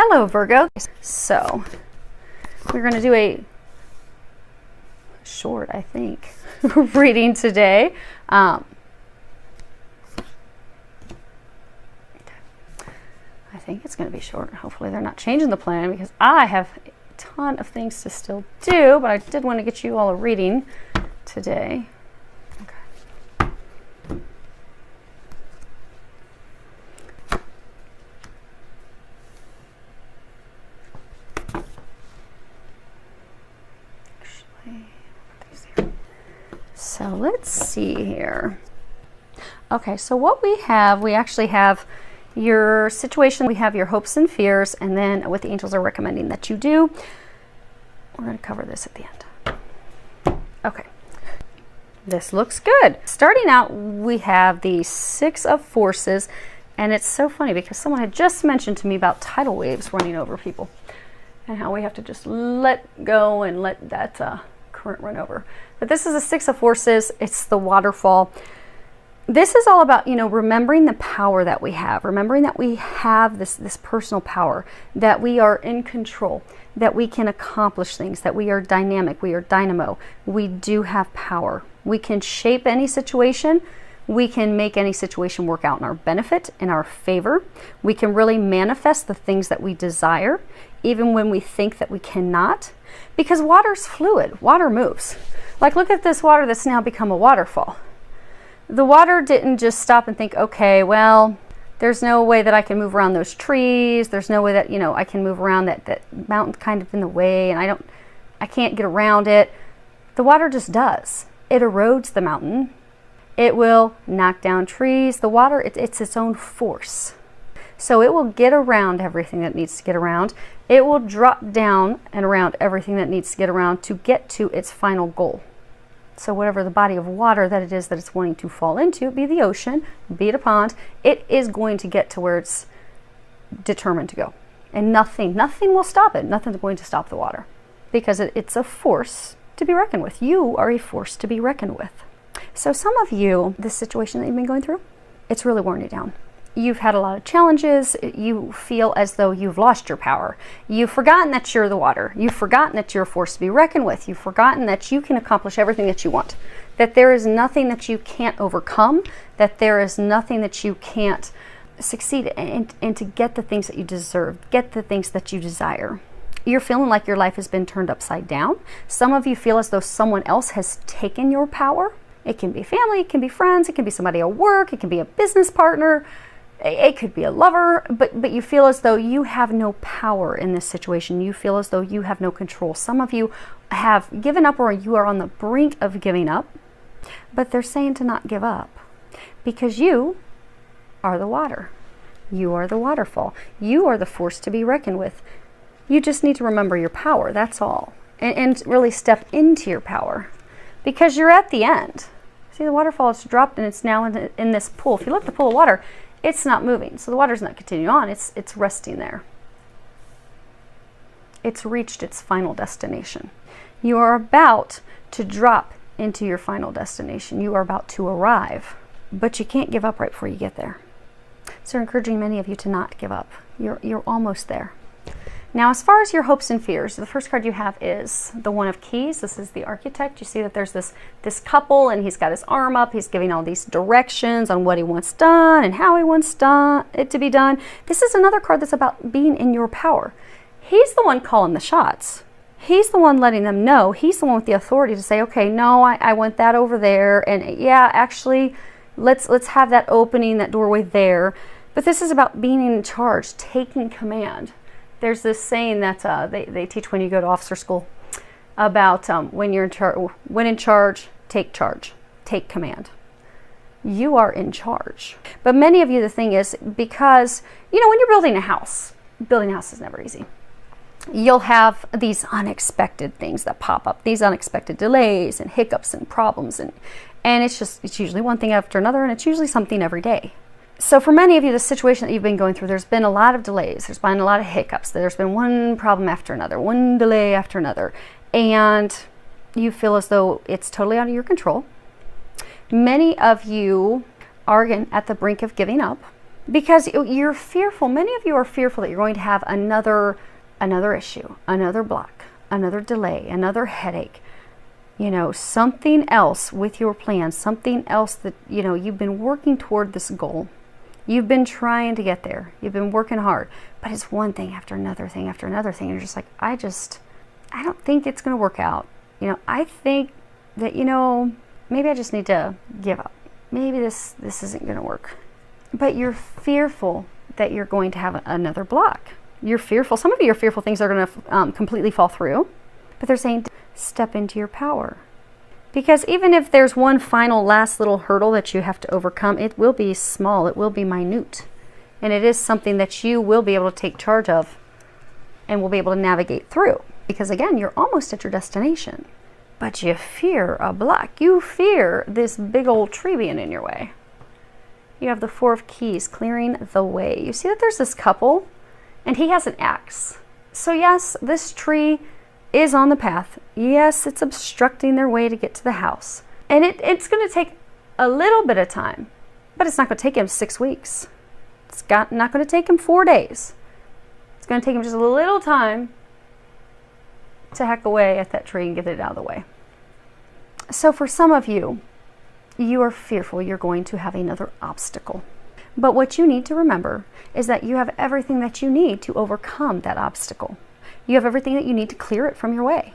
Hello, Virgo. So we're going to do a short, I think, reading today. I think it's going to be short. Hopefully they're not changing the plan because I have a ton of things to still do, but I did want to get you all a reading today. Okay. So let's see here. Okay, so what we have, we actually have your situation, we have your hopes and fears, and then what the angels are recommending that you do. We're going to cover this at the end. Okay, this looks good. Starting out, we have the Six of Forces, and it's so funny because someone had just mentioned to me about tidal waves running over people and how we have to just let go and let that current run over. But this is a Six of Forces. It's the waterfall. This is all about, remembering the power that we have, remembering that we have this personal power, that we are in control, that we can accomplish things, that we are dynamic, we are dynamo. We do have power. We can shape any situation. We can make any situation work out in our benefit, in our favor. We can really manifest the things that we desire, even when we think that we cannot, because water's fluid. Water moves. Like, look at this water that's now become a waterfall. The water didn't just stop and think, okay, well, there's no way that I can move around those trees. There's no way that, I can move around that mountain kind of in the way, and I can't get around it. The water just does. It erodes the mountain. It will knock down trees. The water, it's its own force. So it will get around everything that needs to get around. It will drop down and around everything that needs to get around to get to its final goal. So whatever the body of water that it is that it's wanting to fall into, be the ocean, be it a pond, it is going to get to where it's determined to go. And nothing will stop it. Nothing's going to stop the water because it's a force to be reckoned with. You are a force to be reckoned with. So some of you, this situation that you've been going through, it's really worn you down. You've had a lot of challenges. You feel as though you've lost your power. You've forgotten that you're the water. You've forgotten that you're a force to be reckoned with. You've forgotten that you can accomplish everything that you want. That there is nothing that you can't overcome. That there is nothing that you can't succeed in, and to get the things that you deserve. Get the things that you desire. You're feeling like your life has been turned upside down. Some of you feel as though someone else has taken your power. It can be family, it can be friends, it can be somebody at work, it can be a business partner. It could be a lover, but you feel as though you have no power in this situation. You feel as though you have no control. Some of you have given up, or you are on the brink of giving up, but they're saying to not give up because you are the water. You are the waterfall. You are the force to be reckoned with. You just need to remember your power, that's all, and really step into your power because you're at the end. See, the waterfall is dropped and it's now in this pool. If you look at the pool of water, it's not moving, so the water's not continuing on. It's resting there. It's reached its final destination. You are about to drop into your final destination. You are about to arrive, but you can't give up right before you get there. So I'm encouraging many of you to not give up. You're almost there. Now, as far as your hopes and fears, the first card you have is the One of Keys. This is the Architect. You see that there's this couple, and he's got his arm up. He's giving all these directions on what he wants done and how he wants it to be done. This is another card that's about being in your power. He's the one calling the shots. He's the one letting them know. He's the one with the authority to say, okay, no, I want that over there. And yeah, actually, let's have that opening, that doorway there. But this is about being in charge, taking command. There's this saying that they teach when you go to officer school about when in charge, take command. You are in charge. But many of you, the thing is, because, when you're building a house is never easy. You'll have these unexpected things that pop up, these unexpected delays and hiccups and problems. And it's usually one thing after another, and it's usually something every day. So for many of you, the situation that you've been going through, there's been a lot of delays. There's been a lot of hiccups. There's been one problem after another, one delay after another. And you feel as though it's totally out of your control. Many of you are, again, at the brink of giving up. because you're fearful. Many of you are fearful that you're going to have another issue, another block, another delay, another headache, you know, something else with your plan, something else that, you know, you've been working toward this goal. You've been trying to get there. You've been working hard, but it's one thing after another thing after another thing. And you're just like, I don't think it's going to work out. You know, I think that, you know, maybe I just need to give up. Maybe this isn't going to work. But you're fearful that you're going to have another block. You're fearful. Some of you are fearful things are going to completely fall through. But they're saying, step into your power. Because even if there's one final last little hurdle that you have to overcome, it will be small. It will be minute. And it is something that you will be able to take charge of and will be able to navigate through. Because again, you're almost at your destination. But you fear a block. You fear this big old tree being in your way. You have the Four of Keys, clearing the way. You see that there's this couple, and he has an axe. So yes, this tree is on the path. Yes, it's obstructing their way to get to the house. And it's going to take a little bit of time, but it's not going to take him 6 weeks. It's not going to take him 4 days. It's going to take him just a little time to hack away at that tree and get it out of the way. So for some of you, you are fearful you're going to have another obstacle. But what you need to remember is that you have everything that you need to overcome that obstacle. You have everything that you need to clear it from your way.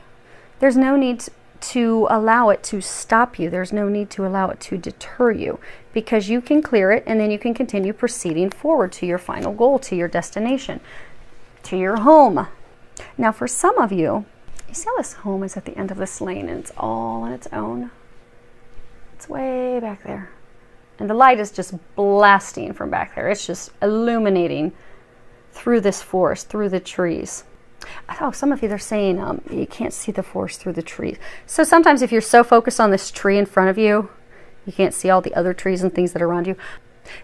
There's no need to allow it to stop you. There's no need to allow it to deter you, because you can clear it and then you can continue proceeding forward to your final goal, to your destination, to your home. Now for some of you, you see how this home is at the end of this lane and it's all on its own? It's way back there. And the light is just blasting from back there. It's just illuminating through this forest, through the trees. Oh, some of you, they're saying you can't see the forest through the trees. So sometimes if you're so focused on this tree in front of you, you can't see all the other trees and things that are around you.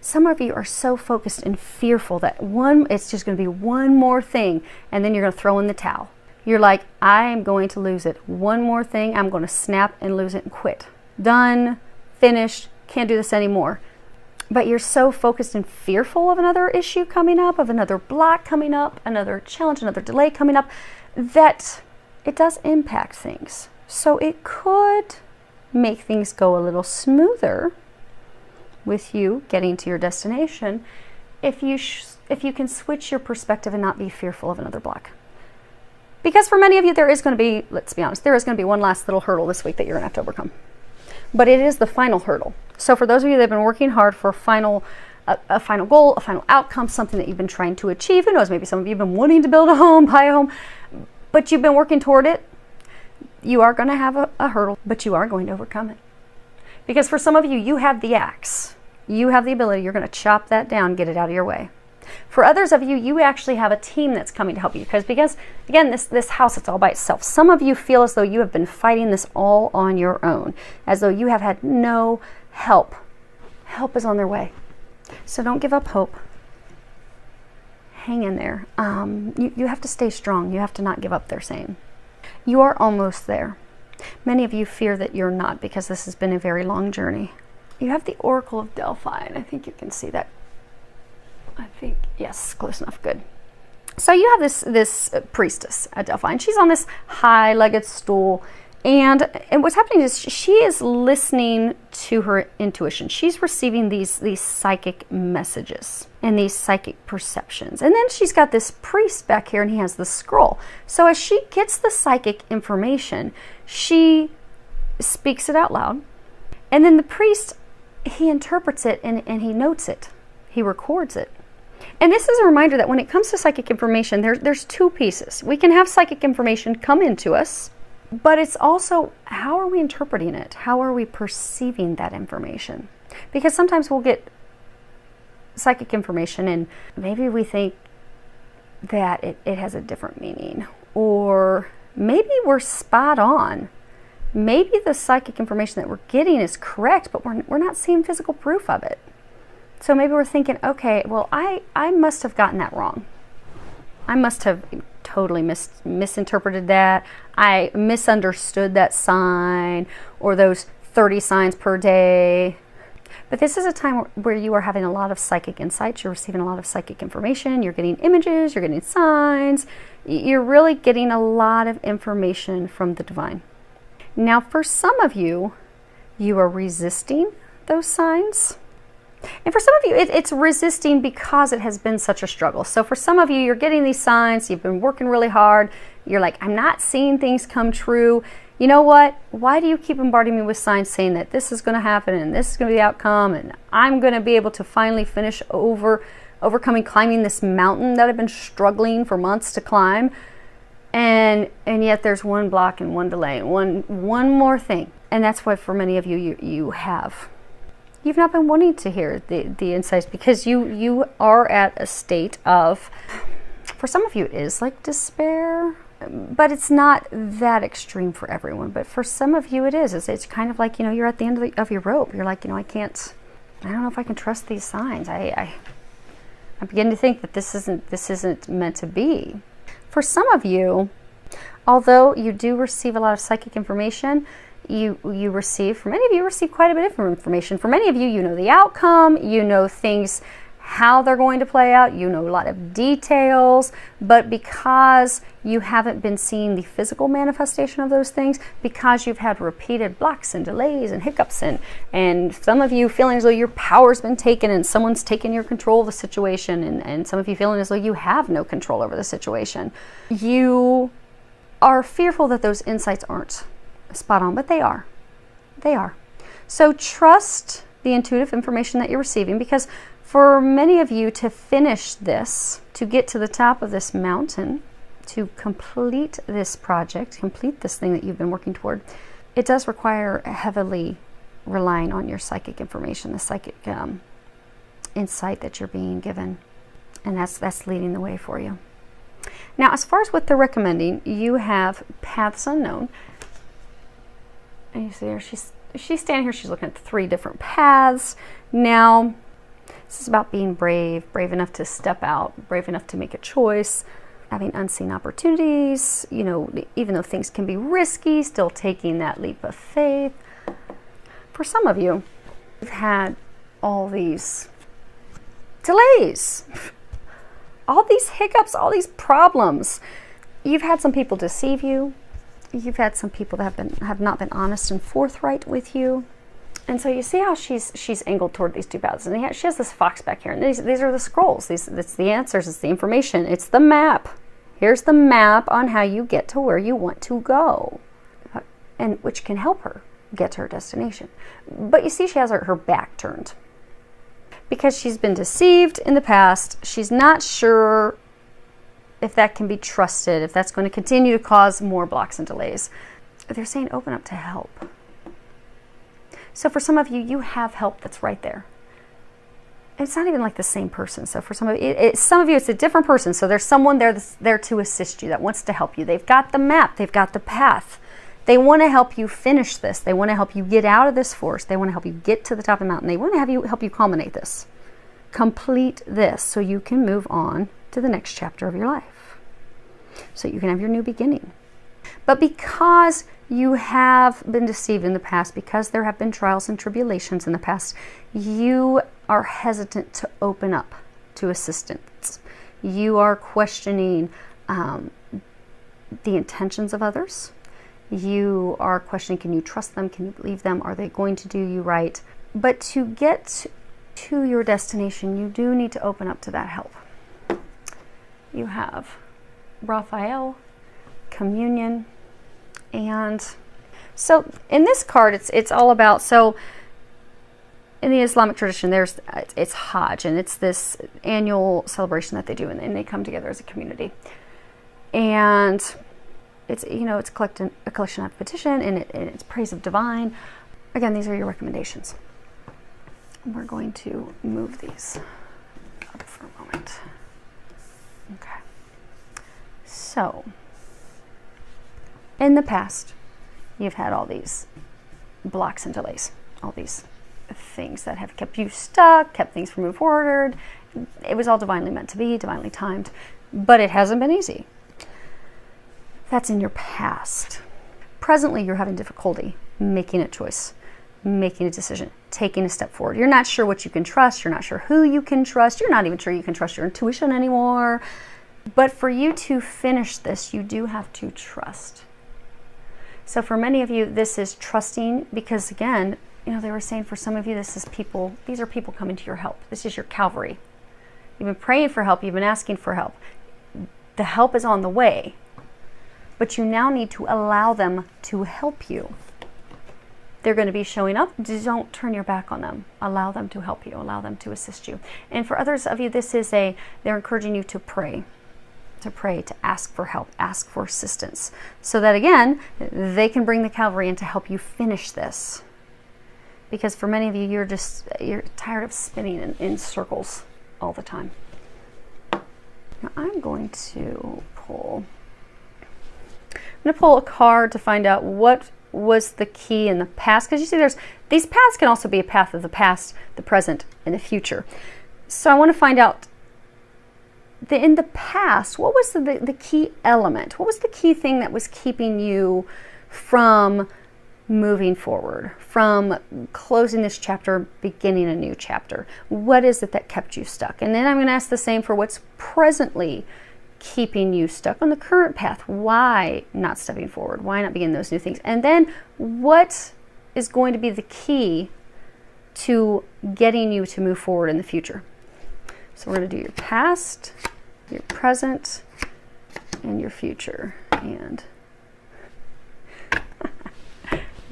Some of you are so focused and fearful that it's just going to be one more thing, and then you're going to throw in the towel. You're like, I'm going to lose it. One more thing, I'm going to snap and lose it and quit. Done, finished, can't do this anymore. But you're so focused and fearful of another issue coming up, of another block coming up, another challenge, another delay coming up, that it does impact things. So it could make things go a little smoother with you getting to your destination if you can switch your perspective and not be fearful of another block. Because for many of you, there is going to be, let's be honest, there is going to be one last little hurdle this week that you're going to have to overcome. But it is the final hurdle. So for those of you that have been working hard for a final goal, a final outcome, something that you've been trying to achieve, who knows, maybe some of you have been wanting to build a home, buy a home, but you've been working toward it, you are going to have a hurdle, but you are going to overcome it. Because for some of you, you have the axe. You have the ability, you're going to chop that down, get it out of your way. For others of you, you actually have a team that's coming to help you. Because again, this house, it's all by itself. Some of you feel as though you have been fighting this all on your own, as though you have had no help. Help is on their way. So don't give up hope. Hang in there. You have to stay strong. You have to not give up, they're saying. You are almost there. Many of you fear that you're not, because this has been a very long journey. You have the Oracle of Delphi, and I think you can see that. I think, yes, close enough, good. So you have this priestess at Delphi, and she's on this high-legged stool, and what's happening is she is listening to her intuition. She's receiving these psychic messages and these psychic perceptions. And then she's got this priest back here, and he has the scroll. So as she gets the psychic information, she speaks it out loud, and then the priest, he interprets it and he notes it. He records it. And this is a reminder that when it comes to psychic information, there's two pieces. We can have psychic information come into us, but it's also, how are we interpreting it? How are we perceiving that information? Because sometimes we'll get psychic information and maybe we think that it has a different meaning, or maybe we're spot on. Maybe the psychic information that we're getting is correct, but we're not seeing physical proof of it. So maybe we're thinking, okay, well, I must have gotten that wrong. I must have totally misinterpreted that. I misunderstood that sign, or those 30 signs per day. But this is a time where you are having a lot of psychic insights. You're receiving a lot of psychic information. You're getting images. You're getting signs. You're really getting a lot of information from the divine. Now, for some of you, you are resisting those signs. And for some of you, it's resisting because it has been such a struggle. So for some of you, you're getting these signs. You've been working really hard. You're like, I'm not seeing things come true. You know what? Why do you keep bombarding me with signs saying that this is going to happen and this is going to be the outcome and I'm going to be able to finally finish overcoming, climbing this mountain that I've been struggling for months to climb? And yet there's one block and one delay and one more thing. And that's why for many of you, you've not been wanting to hear the insights, because you are at a state of, for some of you it is like despair, but it's not that extreme for everyone. But for some of you it is. It's kind of like, you're at the end of your rope. You're like, I don't know if I can trust these signs. I begin to think that this isn't meant to be. For some of you, although you do receive a lot of psychic information, you receive, for many of you, receive quite a bit of information. For many of you, you know the outcome, you know things, how they're going to play out, you know a lot of details, but because you haven't been seeing the physical manifestation of those things, because you've had repeated blocks and delays and hiccups, and some of you feeling as though your power's been taken and someone's taken your control of the situation, and some of you feeling as though you have no control over the situation, you are fearful that those insights aren't spot on, but they are. They are. So trust the intuitive information that you're receiving, because for many of you to finish this, to get to the top of this mountain, to complete this project, complete this thing that you've been working toward, it does require heavily relying on your psychic information, the psychic insight that you're being given. And that's leading the way for you. Now, as far as what they're recommending, you have paths unknown. And you see her, she's standing here, she's looking at the 3 different paths. Now, this is about being brave enough to step out, brave enough to make a choice, having unseen opportunities, even though things can be risky, still taking that leap of faith. For some of you, you've had all these delays, all these hiccups, all these problems. You've had some people deceive you. You've had some people that have not been honest and forthright with you. And so you see how she's angled toward these 2 paths. And she has this fox back here. And these are the scrolls. It's the answers. It's the information. It's the map. Here's the map on how you get to where you want to go, and which can help her get to her destination. But you see she has her back turned because she's been deceived in the past. She's not sure if that can be trusted, if that's going to continue to cause more blocks and delays. They're saying open up to help. So for some of you, you have help that's right there. It's not even like the same person. So for some of you, it's a different person. So there's someone there that's there to assist you, that wants to help you. They've got the map. They've got the path. They want to help you finish this. They want to help you get out of this forest. They want to help you get to the top of the mountain. They want to help you culminate this, complete this, so you can move on to the next chapter of your life, so you can have your new beginning. But because you have been deceived in the past, because there have been trials and tribulations in the past, you are hesitant to open up to assistance. You are questioning the intentions of others. You are questioning, can you trust them? Can you believe them? Are they going to do you right? But to get to your destination, you do need to open up to that help. You have Raphael, communion, and so in this card, it's all about, so in the Islamic tradition, it's Hajj, and it's this annual celebration that they do, and they come together as a community, and it's it's a collection of petition, and it's praise of divine. Again, these are your recommendations. We're going to move these up for a moment. Okay. So, in the past, you've had all these blocks and delays, all these things that have kept you stuck, kept things from moving forward. It was all divinely meant to be, divinely timed, but it hasn't been easy. That's in your past. Presently, you're having difficulty making a choice. making a decision, taking a step forward. You're not sure what you can trust. You're not sure who you can trust. You're not even sure you can trust your intuition anymore. But for you to finish this, you do have to trust. So for many of you, this is trusting because, again, you know, they were saying for some of you, this is people, these are people coming to your help. This is your Calvary. You've been praying for help. You've been asking for help. The help is on the way, but you now need to allow them to help you. They're going to be showing up. Don't turn your back on them. Allow them to help you. Allow them to assist you. And for others of you, this is they're encouraging you to pray, to ask for help, ask for assistance, so that, again, they can bring the Calvary in to help you finish this. Because for many of you, you're tired of spinning in circles all the time. Now I'm going to pull a card to find out what was the key in the past, because you see these paths can also be a path of the past, the present, and the future. So I want to find out in the past, what was the key element? What was the key thing that was keeping you from moving forward, from closing this chapter, beginning a new chapter? What is it that kept you stuck? And then I'm going to ask the same for what's presently keeping you stuck on the current path. Why not stepping forward? Why not begin those new things? And then what is going to be the key to getting you to move forward in the future? So we're going to do your past, your present, and your future. And we're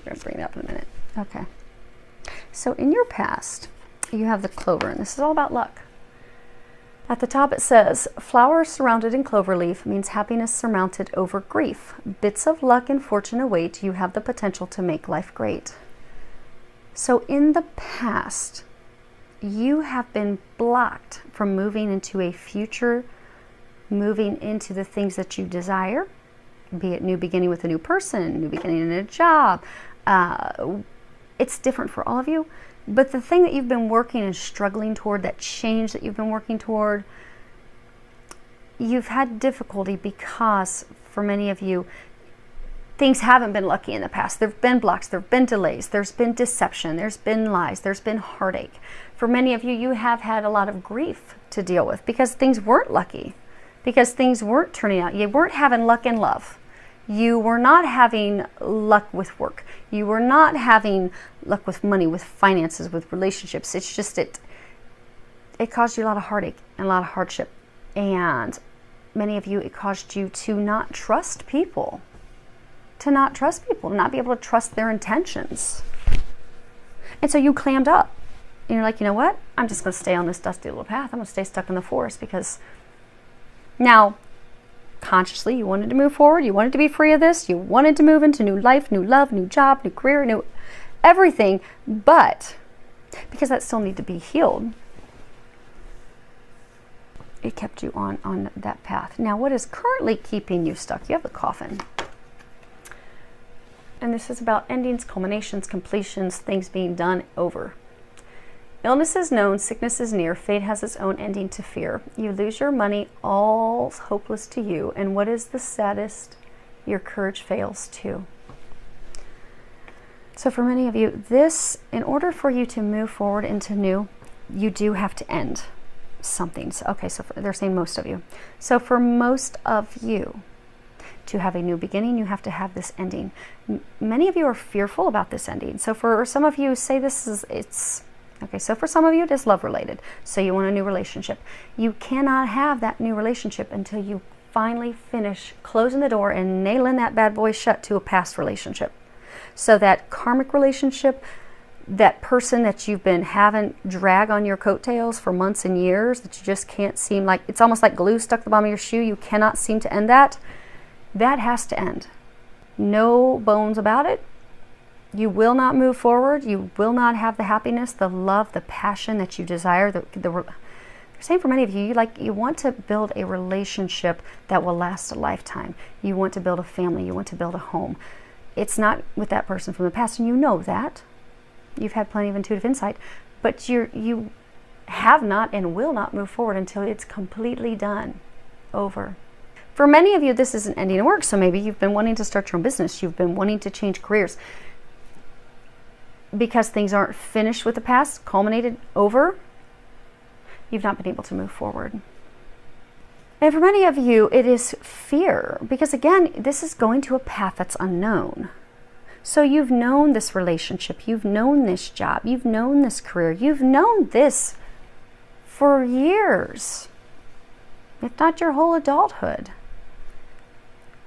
going to bring it up in a minute. Okay. So in your past, you have the clover, and this is all about luck. At the top it says, flowers surrounded in clover leaf means happiness surmounted over grief. Bits of luck and fortune await. You have the potential to make life great. So in the past, you have been blocked from moving into a future, moving into the things that you desire, be it new beginning with a new person, new beginning in a job. It's different for all of you. But the thing that you've been working and struggling toward, that change that you've been working toward, you've had difficulty because for many of you, things haven't been lucky in the past. There have been blocks, there have been delays, there's been deception, there's been lies, there's been heartache. For many of you, you have had a lot of grief to deal with because things weren't lucky, because things weren't turning out. You weren't having luck in love. You were not having luck with work. You were not having luck with money, with finances, with relationships. It's just it caused you a lot of heartache and a lot of hardship. And many of you, it caused you to not trust people, to not be able to trust their intentions. And so you clammed up. And you're like, you know what? I'm just going to stay on this dusty little path. I'm going to stay stuck in the forest because now, consciously, you wanted to move forward. You wanted to be free of this. You wanted to move into new life, new love, new job, new career, new everything. But because that still needed to be healed, it kept you on that path. Now, what is currently keeping you stuck? You have the coffin. And this is about endings, culminations, completions, things being done over. Illness is known, sickness is near, fate has its own ending to fear. You lose your money, all's hopeless to you, and what is the saddest? Your courage fails too. So for many of you, this, in order for you to move forward into new, you do have to end something. So, okay, so they're saying most of you. So for most of you, to have a new beginning, you have to have this ending. Many of you are fearful about this ending. So for some of you, say okay, so for some of you, it is love related. So you want a new relationship. You cannot have that new relationship until you finally finish closing the door and nailing that bad boy shut to a past relationship. So that karmic relationship, that person that you've been having drag on your coattails for months and years, that you just can't seem like, it's almost like glue stuck to the bottom of your shoe, you cannot seem to end that, that has to end. No bones about it. You will not move forward. You will not have the happiness, the love, the passion that you desire. They're saying for many of you, you want to build a relationship that will last a lifetime. You want to build a family. You want to build a home. It's not with that person from the past, and you know that. You've had plenty of intuitive insight, but you have not and will not move forward until it's completely done, over. For many of you, this is an ending of work. So maybe you've been wanting to start your own business. You've been wanting to change careers. because things aren't finished with the past, culminated, over, you've not been able to move forward. And for many of you, it is fear, because again, this is going to a path that's unknown. So you've known this relationship, you've known this job, you've known this career, you've known this for years, if not your whole adulthood.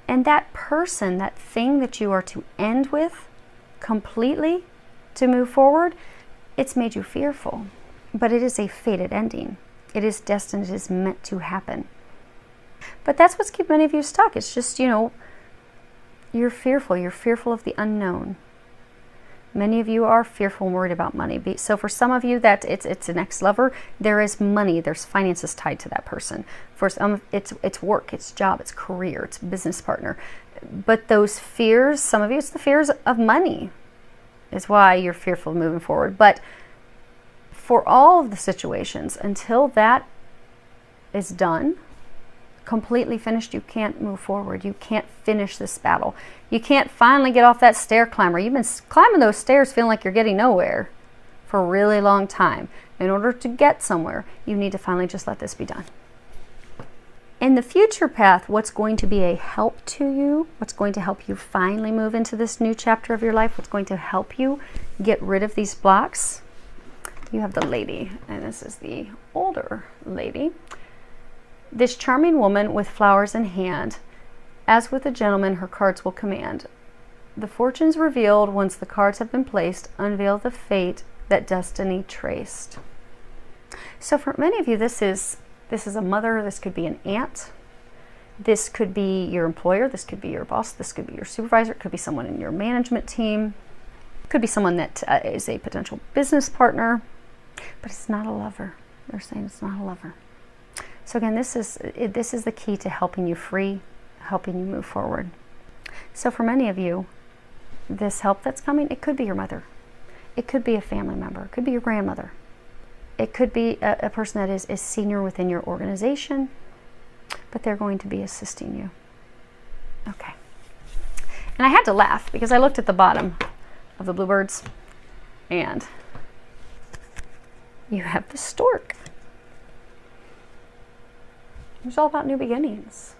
And that person, that thing that you are to end with completely to move forward, it's made you fearful. But it is a fated ending. It is destined, it is meant to happen. But that's what's kept many of you stuck. It's just, you know, you're fearful. You're fearful of the unknown. Many of you are fearful and worried about money. So for some of you, that it's an ex-lover, there is money, there's finances tied to that person. For some, it's work, it's job, it's career, it's business partner. But those fears, some of you, it's the fears of money is why you're fearful of moving forward. But for all of the situations, until that is done, completely finished, you can't move forward. You can't finish this battle. You can't finally get off that stair climber. You've been climbing those stairs feeling like you're getting nowhere for a really long time. In order to get somewhere, you need to finally just let this be done. In the future path, what's going to be a help to you, what's going to help you finally move into this new chapter of your life, what's going to help you get rid of these blocks, you have the lady, and this is the older lady. This charming woman with flowers in hand, as with the gentleman her cards will command. The fortunes revealed once the cards have been placed unveil the fate that destiny traced. So for many of you, this is a mother, this could be an aunt, this could be your employer, this could be your boss, this could be your supervisor, it could be someone in your management team, it could be someone that is a potential business partner, but it's not a lover. They're saying it's not a lover. So again, this is the key to helping you free, helping you move forward. So for many of you, this help that's coming, it could be your mother. It could be a family member. It could be your grandmother. It could be a person that is senior within your organization, but they're going to be assisting you. Okay. And I had to laugh because I looked at the bottom of the bluebirds and you have the stork. It's all about new beginnings.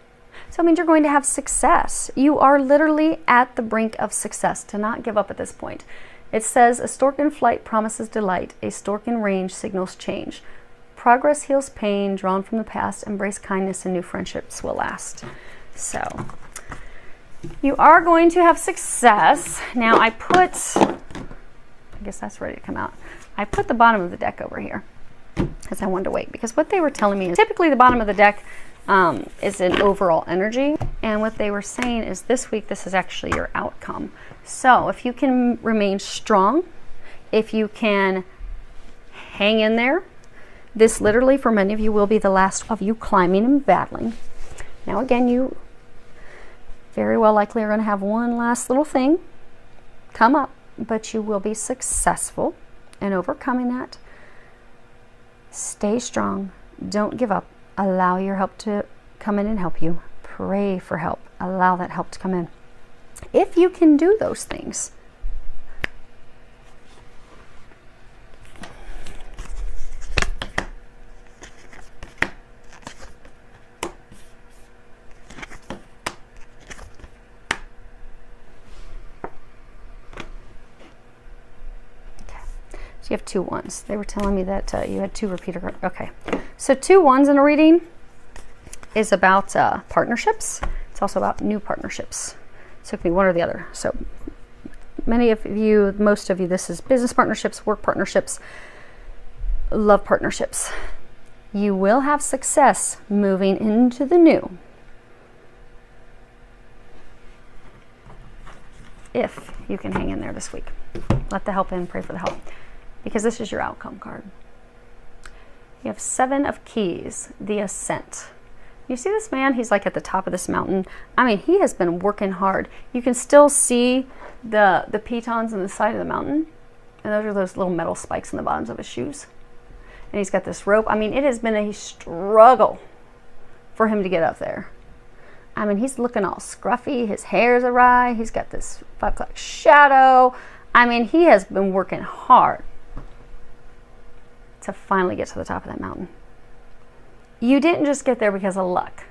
So it means you're going to have success. You are literally at the brink of success. To not give up at this point. It says, a stork in flight promises delight. A stork in range signals change. Progress heals pain drawn from the past. Embrace kindness and new friendships will last. So you are going to have success. Now I guess that's ready to come out. I put the bottom of the deck over here because I wanted to wait, because what they were telling me is typically the bottom of the deck is an overall energy, and what they were saying is this week this is actually your outcome. So if you can remain strong, if you can hang in there, this literally for many of you will be the last of you climbing and battling. Now again, you very well likely are going to have one last little thing come up, but you will be successful in overcoming that. Stay strong. Don't give up. Allow your help to come in and help you. Pray for help. Allow that help to come in. If you can do those things, you have 2 ones. They were telling me that you had 2 repeater. Okay, so 2 ones in a reading is about partnerships. It's also about new partnerships. So it could be one or the other. So many of you, most of you, this is business partnerships, work partnerships, love partnerships. You will have success moving into the new if you can hang in there this week. Let the help in, pray for the help. Because this is your outcome card. You have 7 of keys, the ascent. You see this man? He's like at the top of this mountain. I mean, he has been working hard. You can still see the pitons on the side of the mountain. And those are those little metal spikes in the bottoms of his shoes. And he's got this rope. I mean, it has been a struggle for him to get up there. I mean, he's looking all scruffy. His hair's awry. He's got this 5 o'clock shadow. I mean, he has been working hard to finally get to the top of that mountain. You didn't just get there because of luck.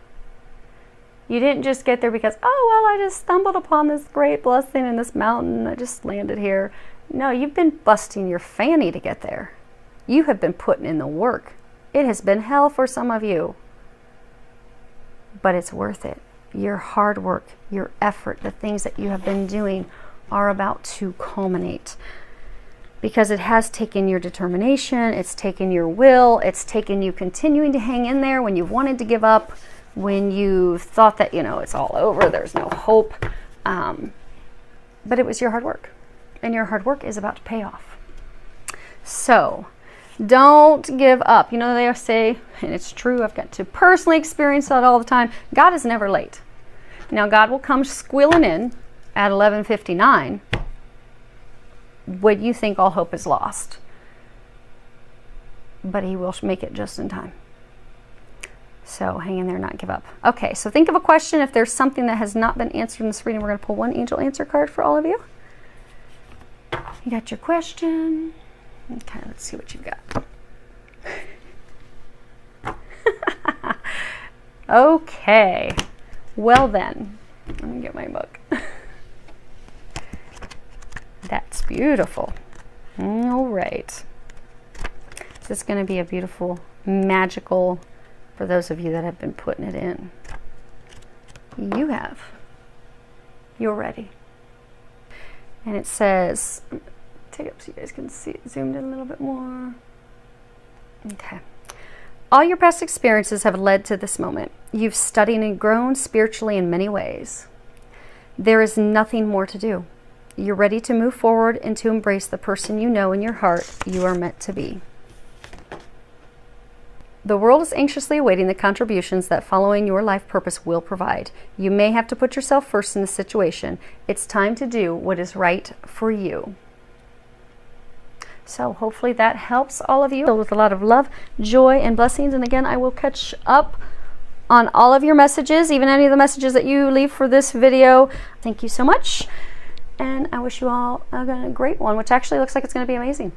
You didn't just get there because, oh, well, I just stumbled upon this great blessing in this mountain. I just landed here. No, you've been busting your fanny to get there. You have been putting in the work. It has been hell for some of you. But it's worth it. Your hard work, your effort, the things that you have been doing are about to culminate. Because it has taken your determination, it's taken your will, it's taken you continuing to hang in there when you've wanted to give up, when you thought that, you know, it's all over, there's no hope. But it was your hard work. And your hard work is about to pay off. So, don't give up. You know, they say, and it's true, I've got to personally experience that all the time, God is never late. Now, God will come squealing in at 11:59 when you think all hope is lost. But he will make it just in time. So hang in there, not give up. Okay, so think of a question. If there's something that has not been answered in this reading, we're going to pull one angel answer card for all of you. You got your question. Okay, let's see what you've got. Okay, well then, let me get my book. That's beautiful. All right. This is going to be a beautiful, magical, for those of you that have been putting it in. You have. You're ready. And it says, take it up so you guys can see it zoomed in a little bit more. Okay. All your past experiences have led to this moment. You've studied and grown spiritually in many ways. There is nothing more to do. You're ready to move forward and to embrace the person you know in your heart you are meant to be. The world is anxiously awaiting the contributions that following your life purpose will provide. You may have to put yourself first in the situation. It's time to do what is right for you. So hopefully that helps all of you. Filled with a lot of love, joy, and blessings. And again, I will catch up on all of your messages, even any of the messages that you leave for this video. Thank you so much. And I wish you all a great one, which actually looks like it's going to be amazing.